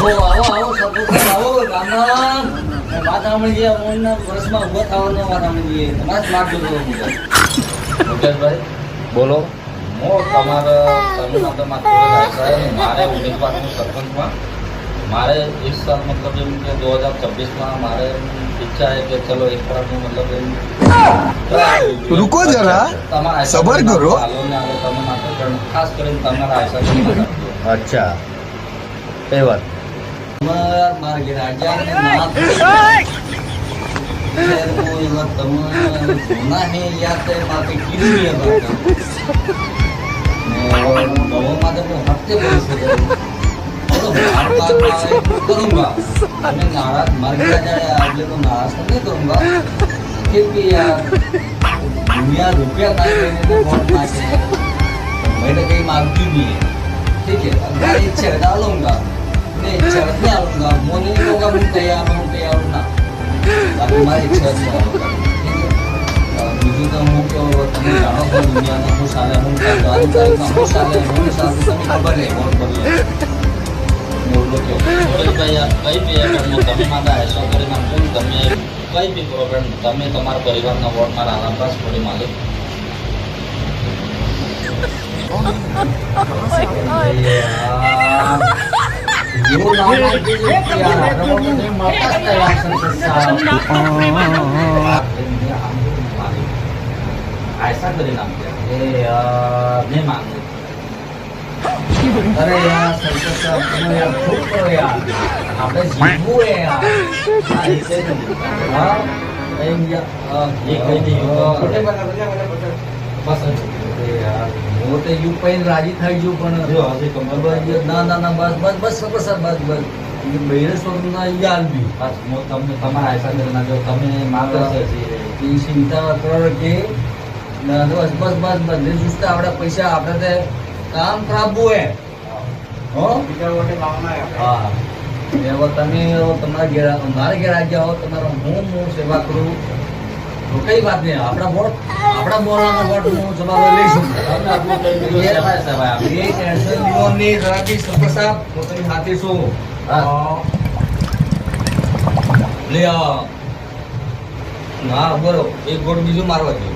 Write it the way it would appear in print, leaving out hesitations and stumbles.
આવો સરપંચ આવો ગામના વાત સાંભળીએ મોરના વર્ષમાં ઉભો થવાનો વાત સાંભળીએ તમારે માર્ગ જોતો મુકેશભાઈ બોલો. હું તમારા સર્વનાથમાં મારે ઉમેદવારનું સરપંચમાં મારે इस साल मतलब એમ કે 2026માં મારે ઈચ્છા છે કે ચલો એક પ્રકારનું મતલબ એમ रुको जरा सबर करो. ખાસ કરીને તમારા આશા અચ્છા કઈ વાત? મારે ઘેર આજા ના હે યાદ છે મારે કીધું નહીં માટે હું હપ્તે करूँगा मैं नाराज मर गया जाए अगले को नाराज तो नहीं करूँगा फिर भी यार दुनिया रुपया ना देने तो बहुत नाचे मैंने कहीं मांगती भी है ठीक है अगर इच्छा डालूंगा मैं इच्छा नहीं डालूंगा वो नहीं होगा मैं तैयार हूँ ना बाकी हमारी इच्छा नहीं डालूंगा બીજું તો હું કે તમે જાણો છો દુનિયામાં હું સાલે હું તારીખમાં હું સાલે તમને ખબર નહીં કોણ બદલે કઈ બી તમે મારા હેસો કરી નાખો તમે કઈ બી પ્રોબ્લેમ તમે તમારા પરિવારના વોટ મારા આલાપાસ થોડી માલિક ऐसा करे नाम नहीं मांगू अरे यार संतोष साहब तुम यार खूब करो यार आपने जीतू है यार ऐसे हाँ ये कोई नहीं बस यार वो तो यू पेन राजी था यू पण जो हजे कमर ना ना ना बस बस बस बस बस बस ये मेरे सोचना यार भी बस मो तमने તમારા ऐसा करना जो તમે मांगो છે એ ચિંતા કરો કે ના બસ બસ બસ બસ ને જુસ્તા આપડા પૈસા આપણે તે કામ ખરાબ હે હો બીજા વોટે લાવના હા એવો તમે તમારા ઘેર મારા ઘેર આવી જાઓ તમારો હું સેવા કરું તો કઈ વાત નહીં આપણા બોલાનો વોટ હું જવાબ લઈશું એ ટેન્શન લીઓની જરાકી સરપંચ સાહેબ પોતાની સાથે છું લે ના બોલો એક ગોળ બીજું મારવા દો